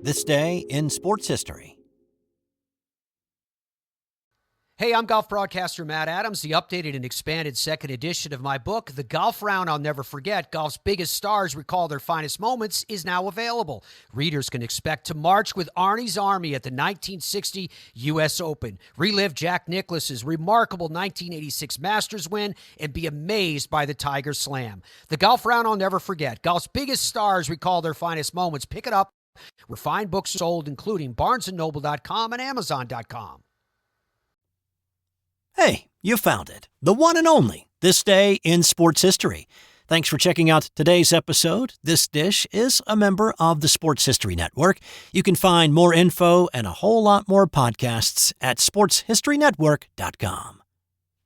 This Day in Sports History. Hey, I'm golf broadcaster Matt Adams. The updated and expanded second edition of my book, The Golf Round I'll Never Forget, Golf's Biggest Stars Recall Their Finest Moments, is now available. Readers can expect to march with Arnie's Army at the 1960 US Open, relive Jack Nicklaus's remarkable 1986 Masters win, and be amazed by the Tiger Slam. The Golf Round I'll Never Forget, Golf's Biggest Stars Recall Their Finest Moments. Pick it up where fine books are sold, including BarnesandNoble.com and Amazon.com. Hey, you found it. The one and only This Day in Sports History. Thanks for checking out today's episode. This dish is a member of the Sports History Network. You can find more info and a whole lot more podcasts at sportshistorynetwork.com.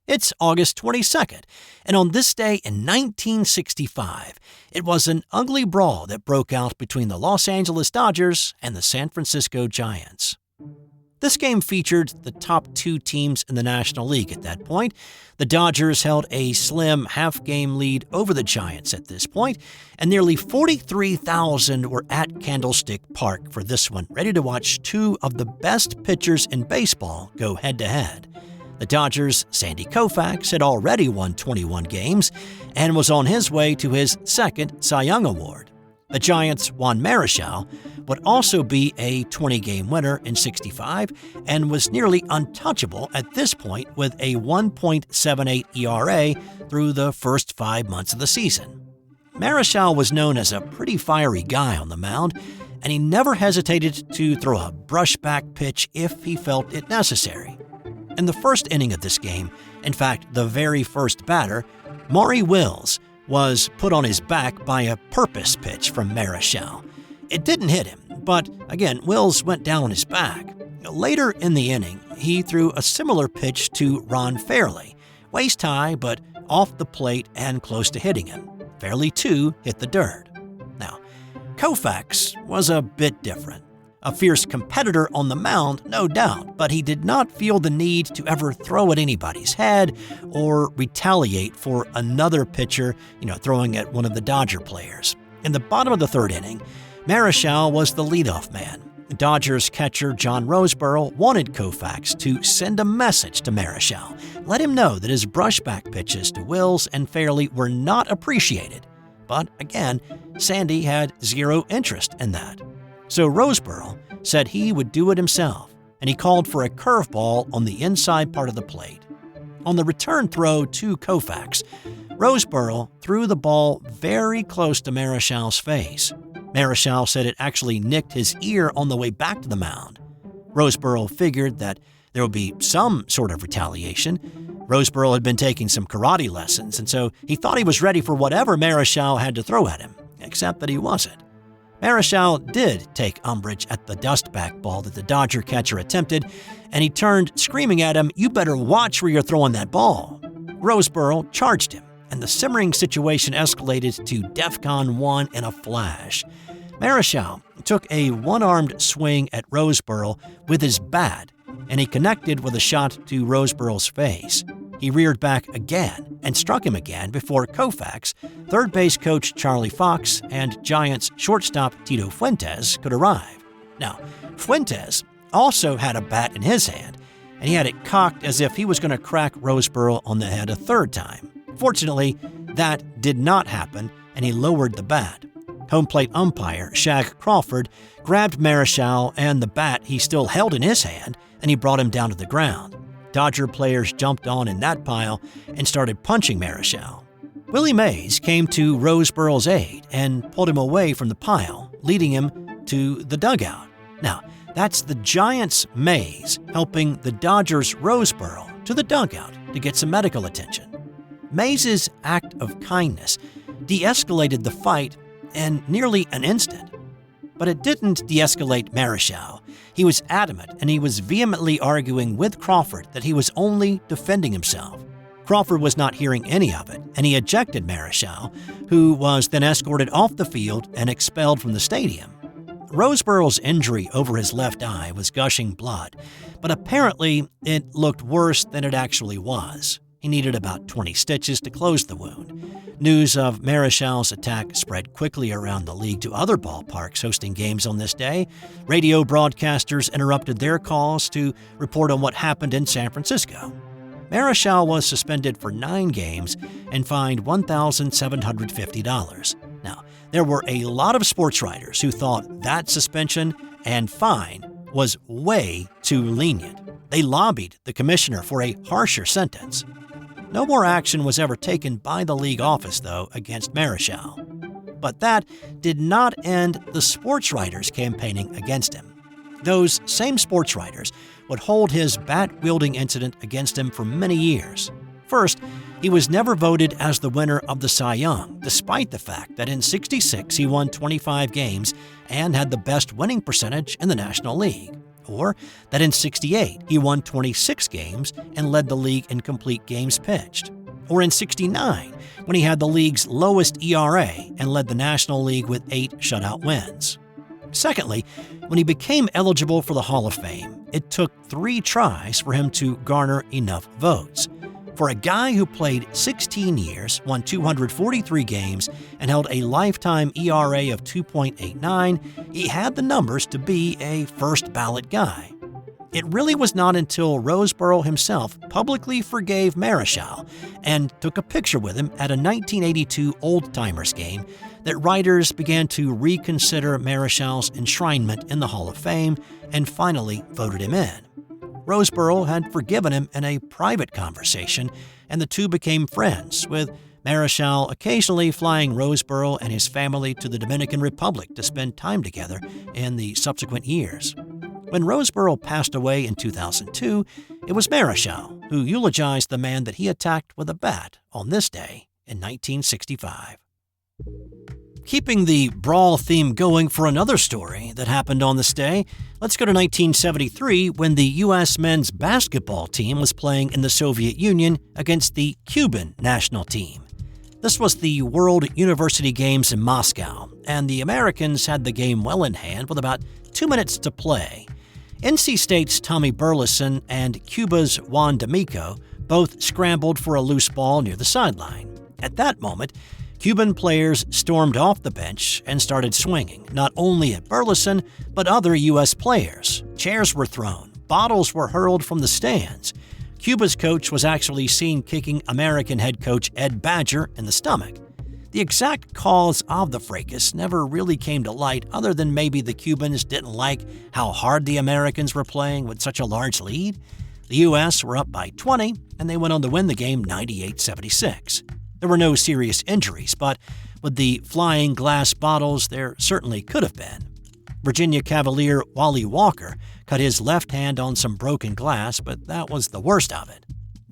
It's August 22nd, and on this day in 1965, it was an ugly brawl that broke out between the Los Angeles Dodgers and the San Francisco Giants. This game featured the top two teams in the National League at that point. The Dodgers held a slim half-game lead over the Giants at this point, and nearly 43,000 were at Candlestick Park for this one, ready to watch two of the best pitchers in baseball go head-to-head. The Dodgers' Sandy Koufax had already won 21 games and was on his way to his second Cy Young Award. The Giants' Juan Marichal would also be a 20-game winner in 65 and was nearly untouchable at this point with a 1.78 ERA through the first 5 months of the season. Marichal was known as a pretty fiery guy on the mound, and he never hesitated to throw a brushback pitch if he felt it necessary. In the first inning of this game, in fact, the very first batter, Maury Wills, was put on his back by a purpose pitch from Marichal. It didn't hit him, but again, Wills went down on his back. Later in the inning, he threw a similar pitch to Ron Fairley, waist high but off the plate and close to hitting him. Fairley, too, hit the dirt. Now, Koufax was a bit different. A fierce competitor on the mound, no doubt, but he did not feel the need to ever throw at anybody's head or retaliate for another pitcher, throwing at one of the Dodger players. In the bottom of the third inning, Marichal was the leadoff man. Dodgers catcher John Roseboro wanted Koufax to send a message to Marichal, let him know that his brushback pitches to Wills and Fairley were not appreciated. But again, Sandy had zero interest in that. So Roseboro said he would do it himself, and he called for a curveball on the inside part of the plate. On the return throw to Koufax, Roseboro threw the ball very close to Marichal's face. Marichal said it actually nicked his ear on the way back to the mound. Roseboro figured that there would be some sort of retaliation. Roseboro had been taking some karate lessons, and so he thought he was ready for whatever Marichal had to throw at him, except that he wasn't. Marichal did take umbrage at the dustback ball that the Dodger catcher attempted, and he turned, screaming at him, "You better watch where you're throwing that ball." Roseboro charged him, and the simmering situation escalated to DEFCON 1 in a flash. Marichal took a one-armed swing at Roseboro with his bat, and he connected with a shot to Roseboro's face. He reared back again and struck him again before Koufax, third base coach Charlie Fox, and Giants shortstop Tito Fuentes could arrive. Now, Fuentes also had a bat in his hand, and he had it cocked as if he was going to crack Roseboro on the head a third time. Fortunately, that did not happen, and he lowered the bat. Home plate umpire Shag Crawford grabbed Marichal and the bat he still held in his hand, and he brought him down to the ground. Dodger players jumped on in that pile and started punching Marichal. Willie Mays came to Roseboro's aid and pulled him away from the pile, leading him to the dugout. Now, that's the Giants' Mays helping the Dodgers' Roseboro to the dugout to get some medical attention. Mays' act of kindness de-escalated the fight in nearly an instant. But it didn't de-escalate Marichal. He was adamant, and he was vehemently arguing with Crawford that he was only defending himself. Crawford was not hearing any of it, and he ejected Marichal, who was then escorted off the field and expelled from the stadium. Roseboro's injury over his left eye was gushing blood, but apparently it looked worse than it actually was. He needed about 20 stitches to close the wound. News of Marichal's attack spread quickly around the league to other ballparks hosting games on this day. Radio broadcasters interrupted their calls to report on what happened in San Francisco. Marichal was suspended for 9 games and fined $1,750. Now, there were a lot of sports writers who thought that suspension and fine was way too lenient. They lobbied the commissioner for a harsher sentence. No more action was ever taken by the league office, though, against Marichal. But that did not end the sports writers campaigning against him. Those same sports writers would hold his bat-wielding incident against him for many years. First, he was never voted as the winner of the Cy Young, despite the fact that in '66 he won 25 games and had the best winning percentage in the National League. Or that in '68 he won 26 games and led the league in complete games pitched. Or in '69 when he had the league's lowest ERA and led the National League with 8 shutout wins. Secondly, when he became eligible for the Hall of Fame, it took 3 tries for him to garner enough votes. For a guy who played 16 years, won 243 games, and held a lifetime ERA of 2.89, he had the numbers to be a first-ballot guy. It really was not until Roseboro himself publicly forgave Marichal and took a picture with him at a 1982 Old Timers game that writers began to reconsider Marichal's enshrinement in the Hall of Fame and finally voted him in. Roseboro had forgiven him in a private conversation, and the two became friends, with Marichal occasionally flying Roseboro and his family to the Dominican Republic to spend time together in the subsequent years. When Roseboro passed away in 2002, it was Marichal who eulogized the man that he attacked with a bat on this day in 1965. Keeping the brawl theme going for another story that happened on this day, let's go to 1973 when the U.S. men's basketball team was playing in the Soviet Union against the Cuban national team. This was the World University Games in Moscow, and the Americans had the game well in hand with about 2 minutes to play. NC State's Tommy Burleson and Cuba's Juan D'Amico both scrambled for a loose ball near the sideline. At that moment, Cuban players stormed off the bench and started swinging, not only at Burleson, but other U.S. players. Chairs were thrown, bottles were hurled from the stands. Cuba's coach was actually seen kicking American head coach Ed Badger in the stomach. The exact cause of the fracas never really came to light, other than maybe the Cubans didn't like how hard the Americans were playing with such a large lead. The U.S. were up by 20, and they went on to win the game 98-76. There were no serious injuries, but with the flying glass bottles, there certainly could have been. Virginia Cavalier Wally Walker cut his left hand on some broken glass, but that was the worst of it.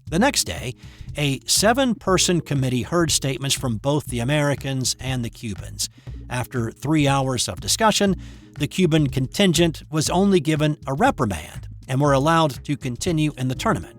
The next day, a 7-person committee heard statements from both the Americans and the Cubans. After 3 hours of discussion, the Cuban contingent was only given a reprimand and were allowed to continue in the tournament.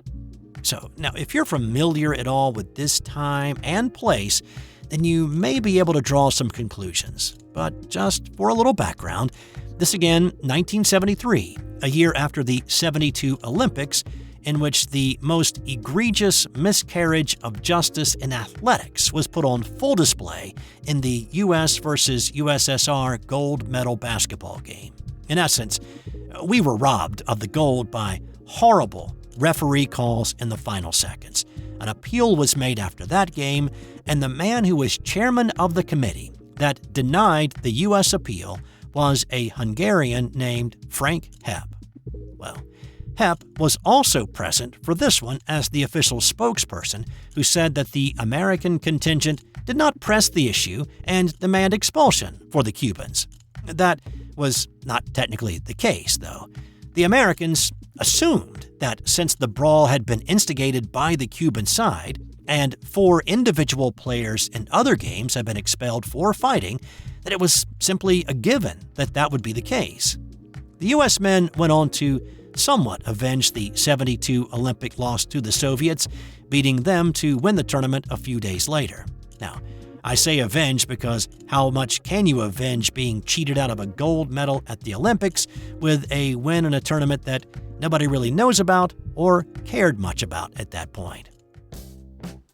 So, now, if you're familiar at all with this time and place, then you may be able to draw some conclusions. But just for a little background, this again, 1973, a year after the '72 Olympics, in which the most egregious miscarriage of justice in athletics was put on full display in the U.S. versus USSR gold medal basketball game. In essence, we were robbed of the gold by horrible referee calls in the final seconds. An appeal was made after that game, and the man who was chairman of the committee that denied the U.S. appeal was a Hungarian named Frank Hepp. Well, Hepp was also present for this one as the official spokesperson who said that the American contingent did not press the issue and demand expulsion for the Cubans. That was not technically the case, though. The Americans assumed that since the brawl had been instigated by the Cuban side and 4 individual players in other games had been expelled for fighting, that it was simply a given that that would be the case. The U.S. men went on to somewhat avenge the '72 Olympic loss to the Soviets, beating them to win the tournament a few days later. Now, I say avenge because how much can you avenge being cheated out of a gold medal at the Olympics with a win in a tournament that nobody really knows about or cared much about at that point?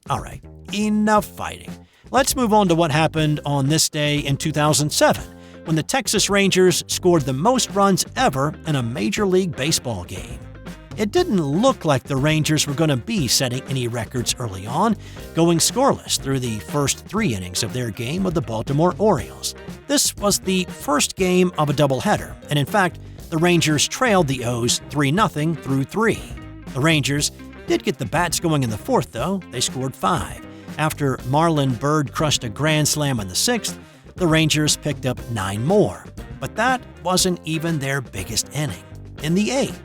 All right, enough fighting. Let's move on to what happened on this day in 2007, when the Texas Rangers scored the most runs ever in a Major League Baseball game. It didn't look like the Rangers were going to be setting any records early on, going scoreless through the first 3 innings of their game with the Baltimore Orioles. This was the first game of a doubleheader, and in fact, the Rangers trailed the O's 3-0 through 3. The Rangers did get the bats going in the 4th, though. They scored 5. After Marlon Byrd crushed a grand slam in the 6th, the Rangers picked up 9 more. But that wasn't even their biggest inning. In the 8th,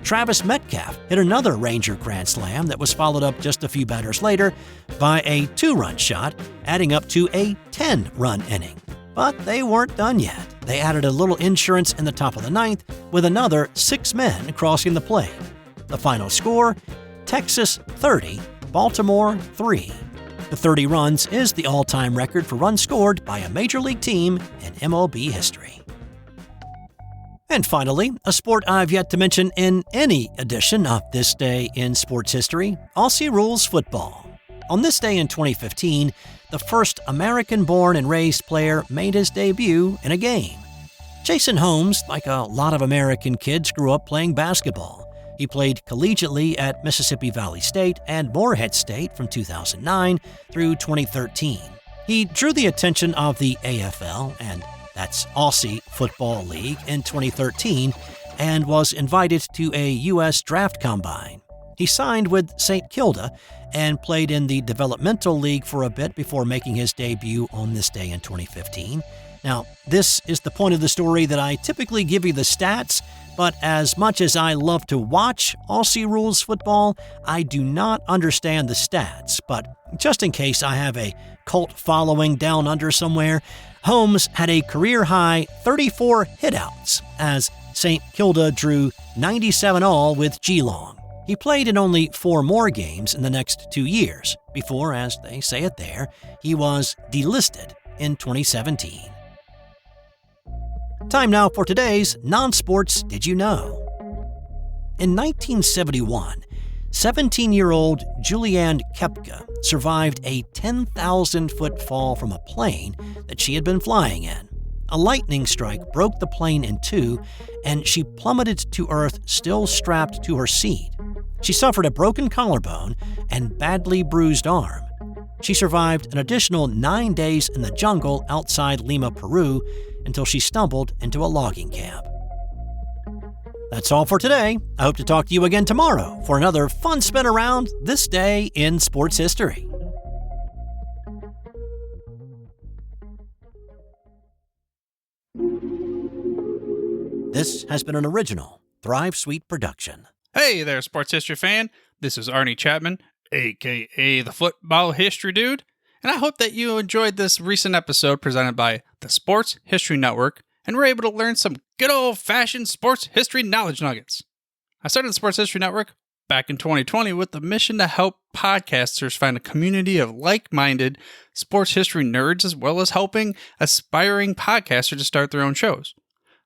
Travis Metcalf hit another Ranger grand slam that was followed up just a few batters later by a 2-run shot, adding up to a 10-run inning. But they weren't done yet. They added a little insurance in the top of the 9th with another 6 men crossing the plate. The final score, Texas 30, Baltimore 3. The 30 runs is the all-time record for runs scored by a Major League team in MLB history. And finally, a sport I've yet to mention in any edition of This Day in Sports History, Aussie Rules Football. On this day in 2015, the first American-born and raised player made his debut in a game. Jason Holmes, like a lot of American kids, grew up playing basketball. He played collegiately at Mississippi Valley State and Morehead State from 2009 through 2013. He drew the attention of the AFL, and that's Aussie Football League, in 2013, and was invited to a US draft combine. He signed with St. Kilda and played in the developmental league for a bit before making his debut on this day in 2015. Now, this is the point of the story that I typically give you the stats, but as much as I love to watch Aussie Rules Football, I do not understand the stats. But just in case I have a cult following down under somewhere, Holmes had a career-high 34 hitouts as St. Kilda drew 97 all with Geelong. He played in only 4 more games in the next 2 years before, as they say it there, he was delisted in 2017. Time now for today's non-sports Did You Know? In 1971, 17-year-old Julianne Kepka survived a 10,000-foot fall from a plane that she had been flying in. A lightning strike broke the plane in 2, and she plummeted to earth still strapped to her seat. She suffered a broken collarbone and badly bruised arm. She survived an additional 9 days in the jungle outside Lima, Peru, until she stumbled into a logging camp. That's all for today. I hope to talk to you again tomorrow for another fun spin around This Day in Sports History. This has been an original Thrive Suite production. Hey there, sports history fan. This is Arnie Chapman, a.k.a. the Football History Dude, and I hope that you enjoyed this recent episode presented by the Sports History Network and were able to learn some good old-fashioned sports history knowledge nuggets. I started the Sports History Network back in 2020 with the mission to help podcasters find a community of like-minded sports history nerds, as well as helping aspiring podcasters to start their own shows.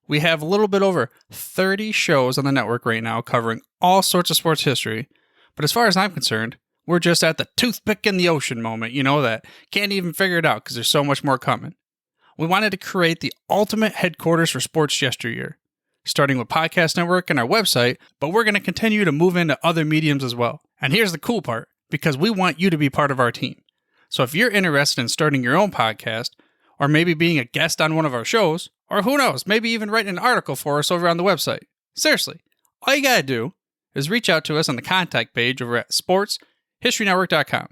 We have a little bit over 30 shows on the network right now covering all sorts of sports history, but as far as I'm concerned, we're just at the toothpick in the ocean moment, that can't even figure it out because there's so much more coming. We wanted to create the ultimate headquarters for sports yesteryear, starting with Podcast Network and our website, but we're going to continue to move into other mediums as well. And here's the cool part, because we want you to be part of our team. So if you're interested in starting your own podcast, or maybe being a guest on one of our shows, or who knows, maybe even writing an article for us over on the website. Seriously, all you gotta do is reach out to us on the contact page over at sportshistorynetwork.com.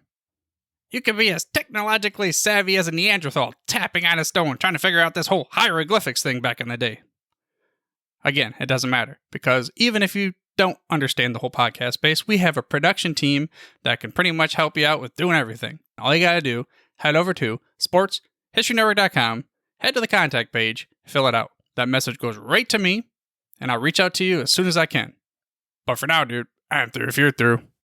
You can be as technologically savvy as a Neanderthal tapping on a stone trying to figure out this whole hieroglyphics thing back in the day. Again, it doesn't matter, because even if you don't understand the whole podcast space, we have a production team that can pretty much help you out with doing everything. All you gotta do, head over to sportshistorynetwork.com, head to the contact page, fill it out. That message goes right to me, and I'll reach out to you as soon as I can. But for now, dude, I'm through if you're through.